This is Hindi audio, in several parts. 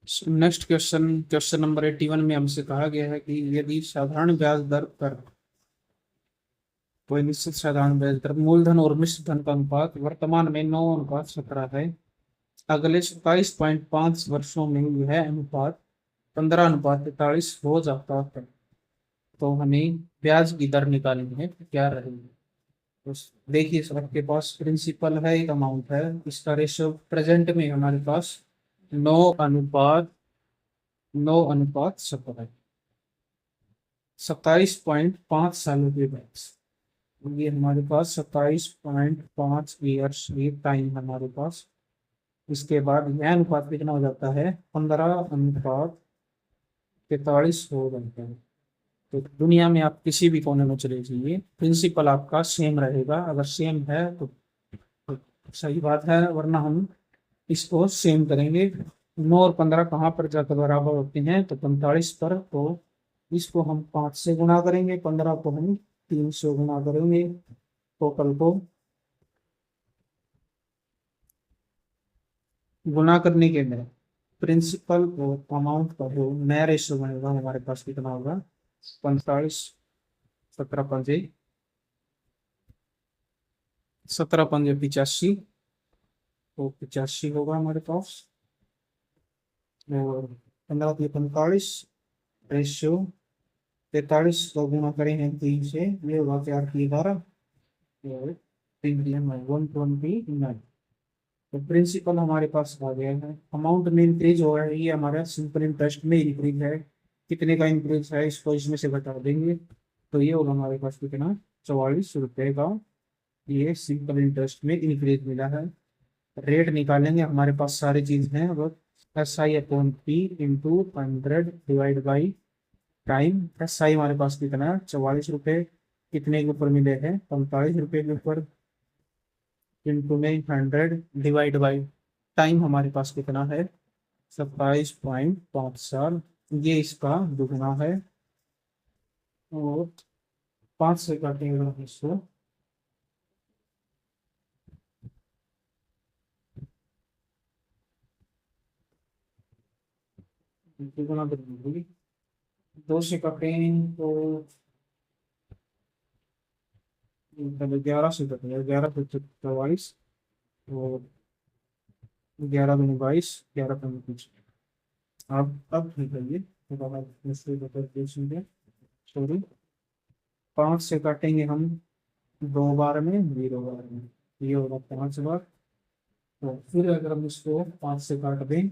नेक्स्ट क्वेश्चन, क्वेश्चन नंबर 81 में हमसे कहा गया है कि यदि साधारण ब्याज दर पर कोई निश्चित साधारण ब्याज दर मूलधन और मिश्र धन का अनुपात वर्तमान में 9:17 है, अगले 27.5 वर्षों में यह अनुपात 15:43 हो जाता है, तो हमें ब्याज की दर निकालनी है, तो क्या रहेगी। तो देखिए सर, आपके पास प्रिंसिपल है, एक अमाउंट है, इसका रेशियो प्रेजेंट में हमारे पास 9:17 है। 27.5 सालों के बाद ये हमारे पास 27.5 ईयर्स ये टाइम हमारे पास। इसके बाद यह अनुपात कितना हो जाता है, 15:43 हो जाता है। तो दुनिया में आप किसी भी कोने में चले जाइए, प्रिंसिपल आपका सेम रहेगा। अगर सेम है तो सही बात है, वरना हम इसको सेम करेंगे। 9 और 15 कहाँ पर जाकर बराबर होते हैं, तो 45 पर। तो इसको हम 5 से गुणा करेंगे, 15 को हम 3 से गुणा करेंगे, टोटल को गुना करने के बाद प्रिंसिपल और अमाउंट का जो नया रेशियो बनेगा हमारे पास कितना होगा, 45, 17 पंजे 17 पंजे 85, तो 85 होगा हमारे पास। और 15 × 45 रेशियो 43 को गुना करेंगे 3 से, ये होगा 4 × 11 और 129। तो प्रिंसिपल हमारे पास आ गया है। अमाउंट में इंक्रीज हो रहा है, ये हमारा सिंपल इंटरेस्ट में इंक्रीज है। कितने का इंक्रीज है इसको इसमें से घटा देंगे, तो ये होगा हमारे पास कितना, 44 रुपए का ये सिंपल इंटरेस्ट में इंक्रीज मिला है। रेट निकालेंगे, हमारे पास सारी चीज है। अब SI/P into 100 divide by time. SI हमारे पास कितना है, 44 रुपए। कितने के ऊपर मिले हैं, 45 रुपए के ऊपर, इंटू में 100 डिवाइड बाई टाइम हमारे पास कितना है, 27.5 साल। ये इसका दुगना है। और 5 से काटेंगे हम इसको, दुगना करेंगे, 2 से काटें तो 11 से कटेंगे, 11 × 44 और 11 × 22, 11 × 25। अब ठीक है, ये सॉरी, 5 से काटेंगे हम 2 बार में, 0 बार में, ये होगा 5 बार। तो फिर अगर हम इसको 5 से काट दें,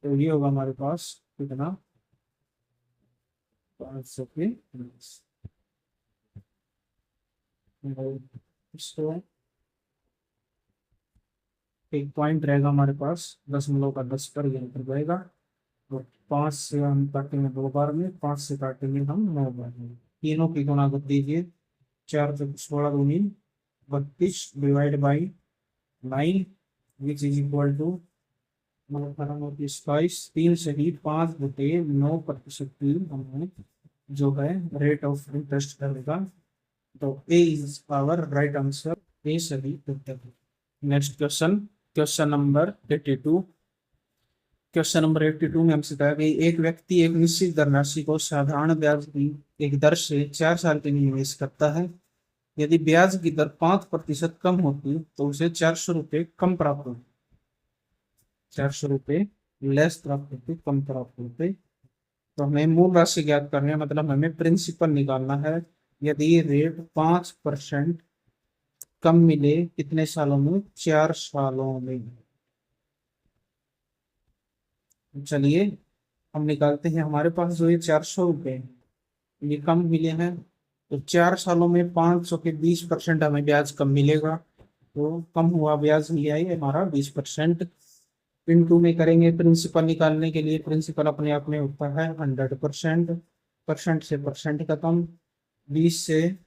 तो ये होगा हमारे पास कितना, 500 के 10। इसको एक पॉइंट रहेगा हमारे पास, 10 पर यह पर जाएगा। तो 5 से हम काटेंगे 2 बार में, 5 से काटेंगे हम 9 बार में। तीनों की गुणा कर दीजिए, 4 × 16 = 32 divide by 9 which is equal to 9 × 3 से ही 5/9% की हमें जो है रेट ऑफ इंटरेस्ट करेगा। तो A is our right answer, A सही उत्तर। Next question, question number 82। Question number 82 में हमसे कहा कि एक व्यक्ति एक निश्चित धनराशि को साधारण ब्याज की एक दर से 4 साल के लिए निवेश करता है। यदि ब्याज की दर 5% कम होती तो उसे 400 रुपये कम प्राप्त होते, 400 रुपये लेस प्राप्त होते, कम प्राप्त होते। तो हमें मूल राशि ज्ञात करनी है, मतलब हमें प्रिंसिपल निकालना है। यदि रेट 5% कम मिले कितने सालों में, 4 सालों में। चलिए हम निकालते हैं। हमारे पास जो ये 400 रुपये ये कम मिले हैं, तो 4 सालों में 500 के 20% हमें ब्याज कम मिलेगा। तो कम हुआ ब्याज लिया है हमारा 20%। इंटू में करेंगे प्रिंसिपल निकालने के लिए, प्रिंसिपल अपने आप में होता है 100%। परसेंट से परसेंट खत्म, 20 से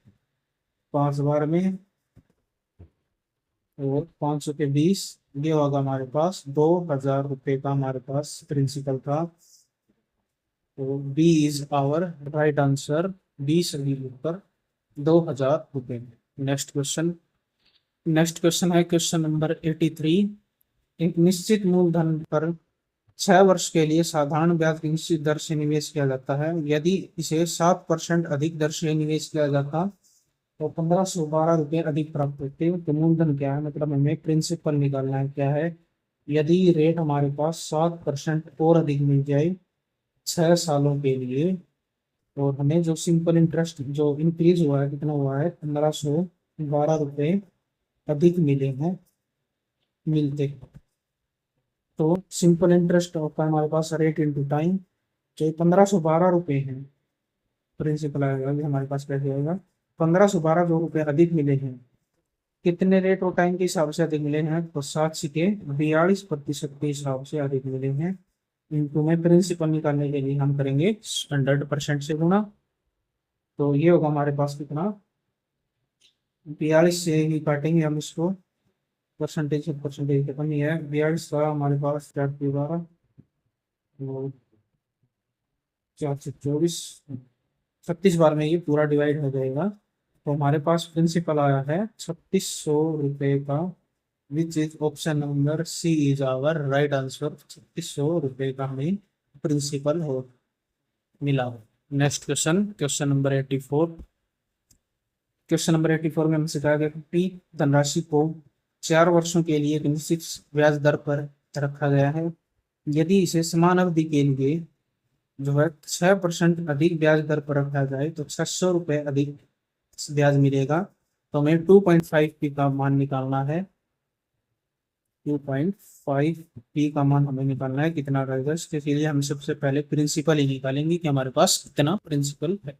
5 बार में, और 500 के 20, ये होगा हमारे पास 2000 रुपये का हमारे पास प्रिंसिपल का। तो B is our right answer, B सही उत्तर, 2000 रुपये। नेक्स्ट क्वेश्चन, नेक्स्ट क्वेश्चन है क्वेश्चन नंबर 83। एक निश्चित मूलधन पर 6 वर्ष के लिए साधारण ब्याज की निश्चित दर से निवेश किया जाता है। यदि इसे 7% अधिक दर से निवेश किया जाता तो 1512 रुपये अधिक प्राप्त होते। तो मूलधन क्या है, मतलब हमें प्रिंसिपल निकालना है। क्या है, यदि रेट हमारे पास 7% और अधिक मिल जाए 6 सालों के लिए, और हमें जो सिंपल इंटरेस्ट जो इंक्रीज हुआ है कितना हुआ है, 1512 रुपये अधिक मिले हैं, मिलते हैं। तो सिंपल इंटरेस्ट होता है हमारे पास रेट इंटू टाइम, जो 1512 रुपये है प्रिंसिपल आएगा। ये हमारे पास कैसे आएगा, 1512 जो रुपये अधिक मिले हैं, कितने रेट और टाइम के हिसाब से अधिक मिले हैं, तो 7 से 42% के हिसाब से अधिक मिले हैं। इनको में प्रिंसिपल निकालने के लिए हम करेंगे 100% से गुणा। तो ये होगा हमारे पास कितना, 42 से ही काटेंगे हम इसको, परसेंटेज से परसेंटेज कितना ही है, 42 का हमारे पास 4 तो 424, 36 बार में ये पूरा डिवाइड हो जाएगा। तो हमारे पास प्रिंसिपल आया है 3600 रुपये का, which is option number C is our right answer. 3600 रुपये का हमें प्रिंसिपल हो मिला। Next question, question number 84। Question number 84 में हमसे कहा गया कि धनराशि को 4 वर्षों के लिए एक निश्चित ब्याज दर पर रखा गया है। यदि इसे समान अवधि के लिए जो है 6% अधिक ब्याज दर पर रखा जाए तो 600 रुपये अधिक ब्याज मिलेगा। तो हमें 2.5 पी का मान निकालना है। 2.5 पी का मान हमें निकालना है, कितना रहेगा, इसके लिए हम सबसे पहले प्रिंसिपल ही निकालेंगे कि हमारे पास कितना प्रिंसिपल है।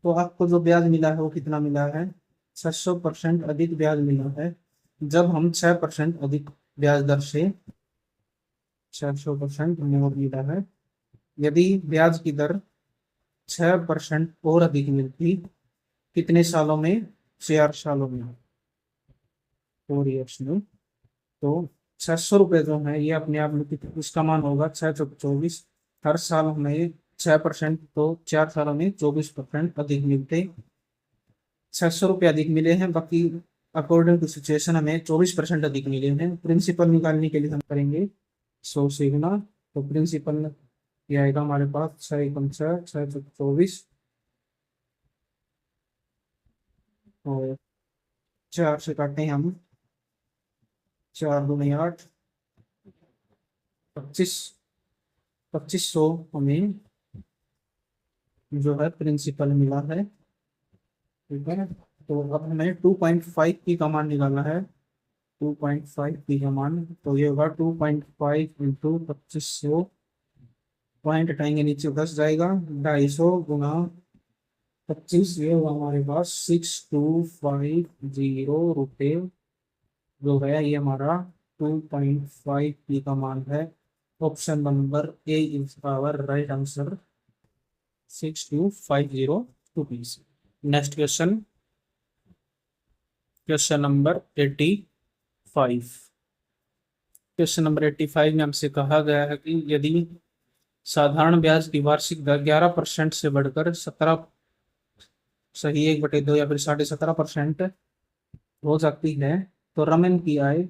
तो आपको जो ब्याज मिला है वो कितना मिला है, 600% अधिक ब्याज मिला है। जब हम 6% अधिक ब्याज दर से 600% मोड़ मिला है। यदि ब्याज की दर 6% और अधिक मिलती कितने सालों में, 4 सालों में, 4 ईयर्स में, तो 600 रुपये जो है ये अपने आप में इसका मान होगा 6 चौक 24। हर साल हमें 6%, तो 4 सालों में 24% अधिक मिलते। 600 रुपये अधिक मिले हैं, बाकी अकॉर्डिंग टू सिचुएशन हमें 24% अधिक मिले हैं। प्रिंसिपल निकालने के लिए हम करेंगे 100 से गुना। तो प्रिंसिपल ये आएगा हमारे पास 6 × 6 और 4 से काटते हैं हम, 4 × 2 = 8, 2500 हमें जो है प्रिंसिपल मिला है। ठीक है, तो अब हमें 2.5 पी का मान निकालना है। 2.5 पी का मान, तो ये होगा 2.5 इंटू 2500, पॉइंट हटाएंगे नीचे 10 जाएगा, 250 गुना 25, ये हुआ हमारे पास 6250 रुपये जो है, ये हमारा 2.5 पी का मान है। Option number A is our right answer, 6250 rupees. Next question, question number 85। Question number 85 में हमसे कहा गया है कि यदि साधारण ब्याज की वार्षिक दर 11% से बढ़कर 17 सही 1/2 या फिर 17.5% हो जाती है तो रमन की आय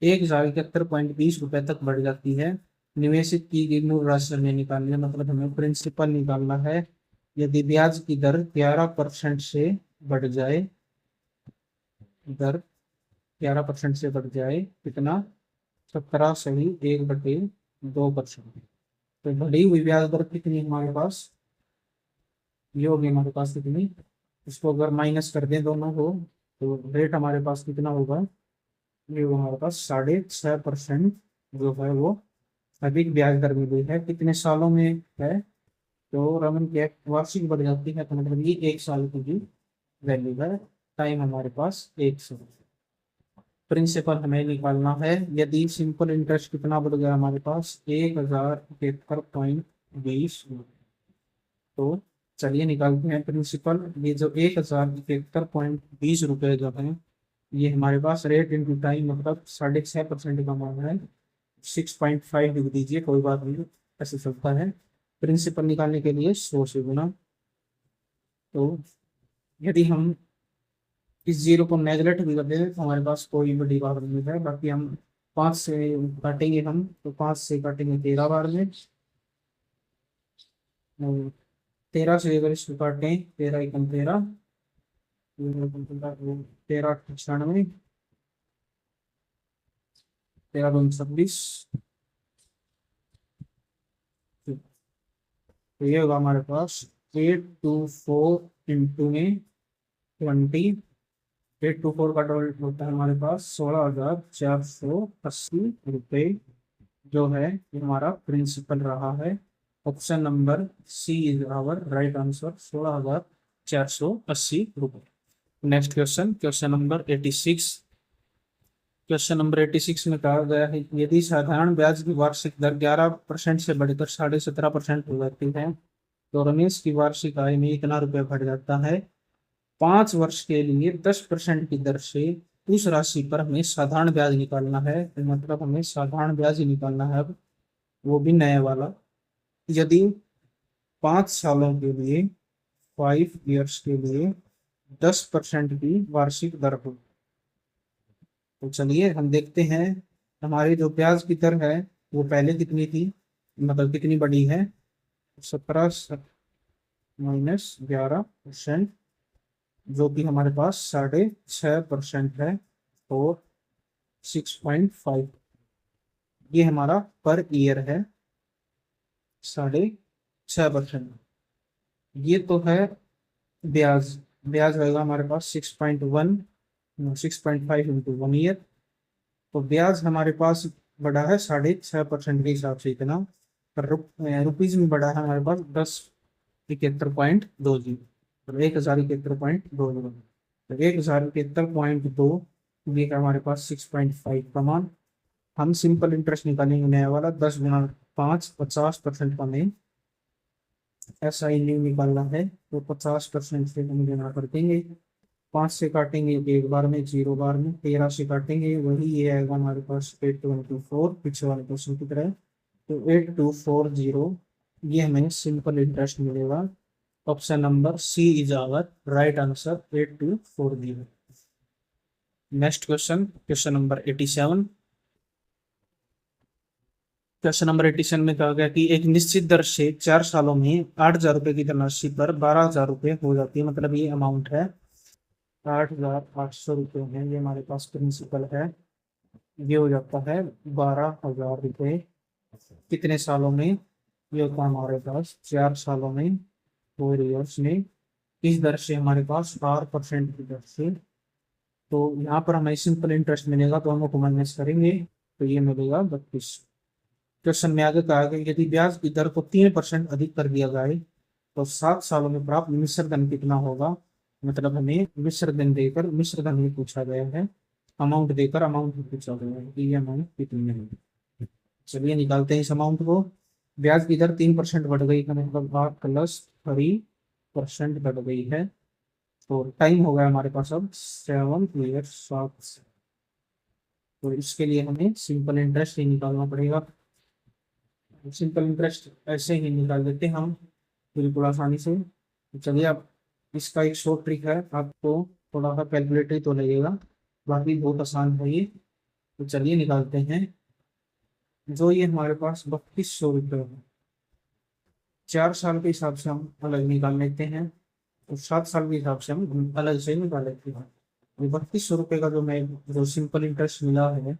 1071.20 रुपये तक बढ़ जाती है। निवेशित की गई मूल राशि हमें निकालनी है, मतलब हमें प्रिंसिपल निकालना है। यदि ब्याज की दर 11% से बढ़ जाए, दर 11% से बढ़ जाए, कितना, 17 सही 1/2%। तो बढ़ी हुई ब्याज दर कितनी हमारे पास, ये होगी हमारे पास कितनी, इसको अगर माइनस कर दें दोनों को तो रेट हमारे पास कितना होगा, ये हमारे पास 6.5% जो है वो अधिक ब्याज दर मिली है। कितने सालों में है, तो रमन की वार्षिक बढ़ जाती है, तो मतलब ये 1 साल की भी वैल्यू है। टाइम हमारे पास 1 साल। प्रिंसिपल हमें निकालना है। यदि सिंपल इंटरेस्ट कितना बढ़ गया हमारे पास, 1071.20। तो चलिए निकालते हैं प्रिंसिपल। ये जो 1071.20 रुपये जो है, ये हमारे पास रेट इंटू टाइम, मतलब 6.5% का मान है। 6.5 लिख दीजिए, कोई बात नहीं, ऐसे चलता है। प्रिंसिपल निकालने के लिए 100 से गुना। तो यदि हम इस जीरो को नेगलेक्ट भी कर दें तो हमारे पास कोई बड़ी बात नहीं है, बाकी हम 5 से काटेंगे हम, तो 5 से काटेंगे 13 बार में, 13 से अगर इसको काटें, 13 एकम 13, 13 96, 13 दूनी 26, तो ये होगा हमारे पास 824 इंटू में 20, 824 का टोटल होता है हमारे पास 16,480 जो है ये हमारा प्रिंसिपल रहा है। Option number C is our right answer, 16,480। Next question, question number 86। Question number 86 में कहा गया है कि यदि साधारण ब्याज की वार्षिक दर 11% से बढ़कर 17.5% हो जाती है तो रमेश की वार्षिक आय में इतना रुपया बढ़ जाता है। 5 वर्ष के लिए 10% की दर से उस राशि पर हमें साधारण ब्याज निकालना है, तो मतलब हमें साधारण ब्याज ही निकालना है अब, वो भी नया वाला। यदि 5 सालों के लिए, 5 years के लिए 10% की वार्षिक दर हो, तो चलिए हम देखते हैं हमारी जो ब्याज की दर है वो पहले कितनी थी, मतलब कितनी बड़ी है, 17 माइनस 11%, जो कि हमारे पास 6.5% है, और 6.5 ये हमारा पर ईयर है, 6.5%। ये तो है ब्याज, ब्याज होगा हमारे पास 6.1, 6.5 इंटू 1 ईयर, तो ब्याज हमारे पास बढ़ा है 6.5% के हिसाब से इतना, पर रुपीज में बढ़ा है हमारे पास 1071.20, तो 1071.20, तो 1071.2 ये है हमारे पास 6.5 का मान। हम सिंपल इंटरेस्ट निकालेंगे नया वाला, 10 गुना 5 50% का में, ऐसा ही नहीं निकालना है, तो 50% से हम गुना कर देंगे, 5 से काटेंगे 1 बार में, 0 बार में, 13 से काटेंगे वही ये आएगा हमारे पास 824 पीछे वाले क्वेश्चन की तरह, तो 8240 ये हमें सिंपल इंटरेस्ट मिलेगा। Option number C is our right answer, 8240। Next question, question number 87। Question number 87 में कहा गया कि एक निश्चित दर से 4 सालों में 8,000 रुपए की धनराशि पर 12,000 रुपए हो जाती है, मतलब ये अमाउंट है 8,800 रुपये है, ये हमारे पास प्रिंसिपल है, ये हो जाता है 12,000 रुपये कितने सालों में, ये होता है हमारे पास 4 सालों में, 4 years में, इस दर से हमारे पास 8% की दर से, तो यहाँ पर हमें सिंपल इंटरेस्ट मिलेगा, तो हम उसको माइनस करेंगे, तो ये मिलेगा 32। क्वेश्चन में आगे कहा गया यदि ब्याज की दर को 3% अधिक कर दिया जाए तो 7 सालों में प्राप्त मिश्र धन कितना होगा, मतलब हमें मिश्र धन देकर मिश्र धन भी पूछा गया है, अमाउंट देकर अमाउंट भी पूछा गया है कि ये अमाउंट कितनी है। चलिए निकालते हैं इस अमाउंट को। ब्याज की दर 3% बढ़ गई है, मतलब 8+3% बढ़ गई है, तो टाइम हो गया हमारे पास अब 7 years 7, तो इसके लिए हमें सिंपल इंटरेस्ट ही निकालना पड़ेगा। सिंपल इंटरेस्ट ऐसे ही निकाल देते हैं हम बिल्कुल आसानी से। तो चलिए अब इसका एक शॉर्ट ट्रिक है, आपको थोड़ा सा कैलकुलेटर तो लगेगा, बाकी बहुत आसान है ये। तो चलिए निकालते हैं। जो ये हमारे पास 3200 रुपये है, 4 साल के हिसाब से हम अलग निकाल लेते हैं, तो 7 साल के हिसाब से हम अलग से निकाल लेते हैं। 3200 रुपये का जो मैं जो सिंपल इंटरेस्ट मिला है,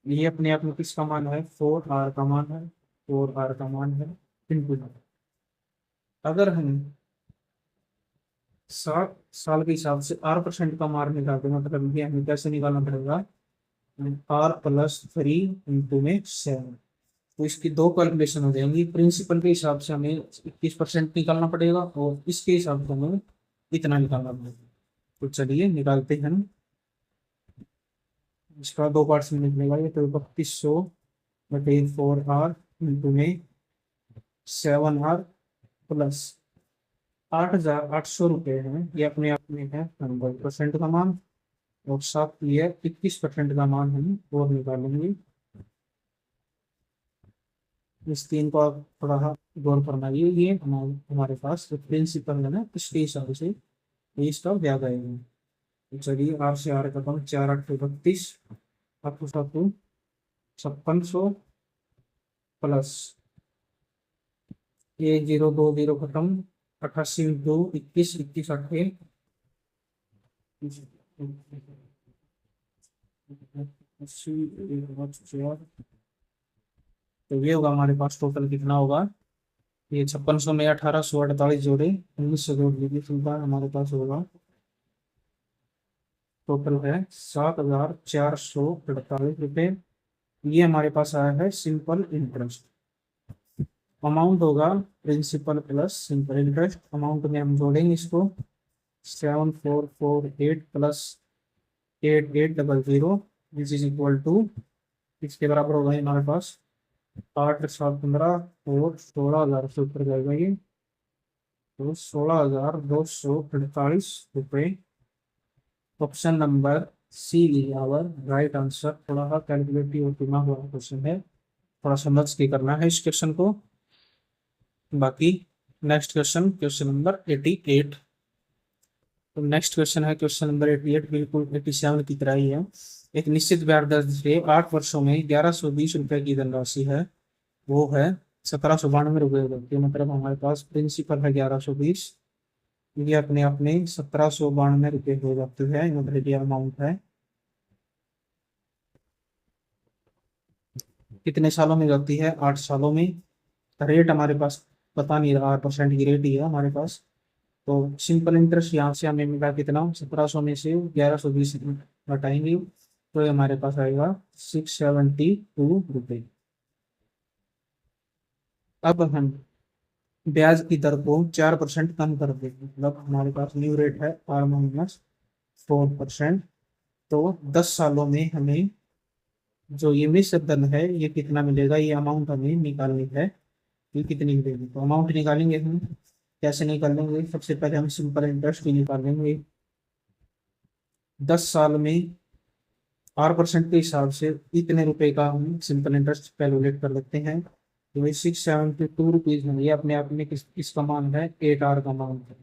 ये अपने आप में किसका मान है, 4R का मान है, 4R का मान है इंटू। अगर हम 7 साल के हिसाब से R% का मान निकालते हैं, मतलब ये हमें कैसे निकालना पड़ेगा, R+3 इंटू में 7, तो इसकी दो कैलकुलेशन हो जाएंगी। प्रिंसिपल के हिसाब से हमें 21% निकालना पड़ेगा और इसके हिसाब से हमें इतना निकालना पड़ेगा। तो चलिए निकालते हैं, इसका 2 पार्ट्स में निकलेगा ये, तो 3200/4R इंटू में 7R प्लस 8,800 रुपये है, ये अपने आप में है 90% का मान, और साथ ये 21% का मान हम और निकालेंगे। इस 3 को आप थोड़ा सा गौर करना, ये हमारे पास प्रिंसिपल है ना, इसके हिसाब से ये इसका ब्याज आएगा। तो चलिए R से R का कम, 4×8 = 32, आपको साथ 5600 प्लस 1020 खत्म, 88 दो 21, 21 8 तो ये होगा हमारे पास टोटल कितना होगा। ये 5600 में 1848 जोड़े 1900 जोड़ दीजिए, सुविधा हमारे पास होगा टोटल है 7448 रुपये। ये हमारे पास आया है सिंपल इंटरेस्ट। अमाउंट होगा principal plus simple interest. Amount में हम जोड़ेंगे इसको 7448 plus 8800 this is equal to, इसके बराबर होगा हमारे पास 8 7 15 और 16,000 से ऊपर जाएगा ये, तो 16,248 रुपये। ऑप्शन नंबर सी लिया हुआ राइट आंसर। थोड़ा सा कैलकुलेटिव और दिमाग वाला क्वेश्चन है, थोड़ा समझ के करना है इस क्वेश्चन को। बाकी नेक्स्ट क्वेश्चन, क्वेश्चन नंबर 88। तो नेक्स्ट क्वेश्चन है क्वेश्चन नंबर 88, बिल्कुल 87 की तरह ही है। एक निश्चित ब्याज दर से 8 वर्षों में 1120 रुपए की धनराशि है, वो है 1792 रुपये। मतलब हमारे पास प्रिंसिपल है 1120, ये अपने आप में 1792 हो जाती है, मतलब ये अमाउंट है। कितने सालों में जाती है? 8 सालों में। रेट हमारे पास पता नहीं रहा, 8% की रेट ही है हमारे पास। तो सिंपल इंटरेस्ट यहाँ से हमें मिला कितना, 1700 में से 1120 घटाएंगे तो ये हमारे पास आएगा 672 रुपये। अब हम ब्याज की दर को 4% कम कर देंगे, मतलब हमारे पास न्यू रेट है R-4%। तो 10 सालों में हमें जो ये मिश्र धन है ये कितना मिलेगा, ये अमाउंट हमें निकालनी है, ये कितनी मिलेगी। तो अमाउंट निकालेंगे हम, कैसे निकालेंगे? सबसे पहले हम सिंपल इंटरेस्ट भी निकालेंगे। 10 साल में R% के हिसाब से इतने रुपए का हम सिंपल इंटरेस्ट कैलकुलेट कर लेते हैं। तो ये 672 रुपीज में, ये अपने आप में किसका मान है? 8R का मान है।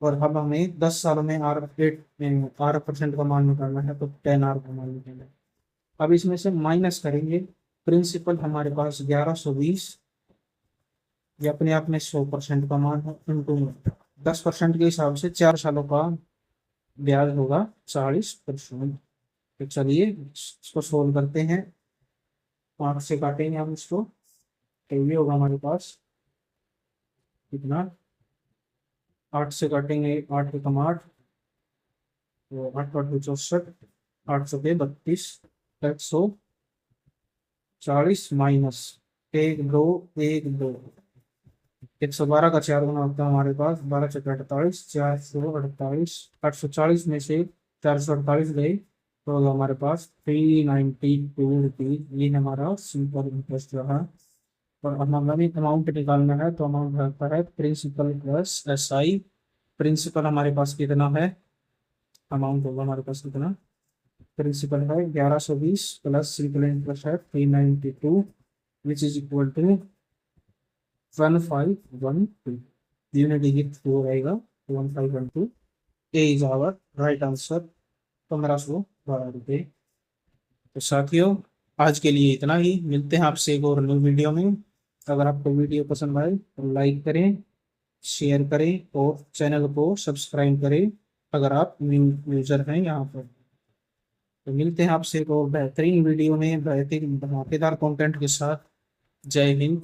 और अब हमें 10 सालों में R% का मान निकालना है, तो 10R का मान निकालना है। अब इसमें से माइनस करेंगे। प्रिंसिपल हमारे पास 1120, ये अपने आप में 100% का मान है, इंटू 10% के हिसाब से 4 सालों का ब्याज होगा 40%। तो चलिए इसको सोल्व करते हैं, 5 से काटेंगे हम इसको, तो ये होगा हमारे पास कितना, 8 से काटेंगे, 8 के कम 8, तो 8 8 64, 800 के 32, 140 माइनस 1 2 1 2, 112 का 4 गुना होता है हमारे पास 12 चौके 48, 448, 840 में से 448 गए तो हमारे पास 392 रुपीज, ये हमारा सिंपल इंटरेस्ट रहा। और अब हमें अमाउंट निकालना है, तो अमाउंट रहता है प्रिंसिपल प्लस SI। प्रिंसिपल हमारे पास कितना है, अमाउंट होगा हमारे पास कितना, प्रिंसिपल है 1120 प्लस सिंपल इंटरेस्ट है 392, which is equal to 1512। Unit digit 4 आएगा, 1512। A is our right answer, 1512 रुपये। तो साथियों आज के लिए इतना ही, मिलते हैं आपसे एक और न्यू वीडियो में। अगर आपको वीडियो पसंद आए तो लाइक करें, शेयर करें और चैनल को सब्सक्राइब करें अगर आप न्यू यूजर हैं यहाँ पर। तो मिलते हैं आपसे एक और बेहतरीन वीडियो में बेहतरीन धमाकेदार कंटेंट के साथ। जय हिंद,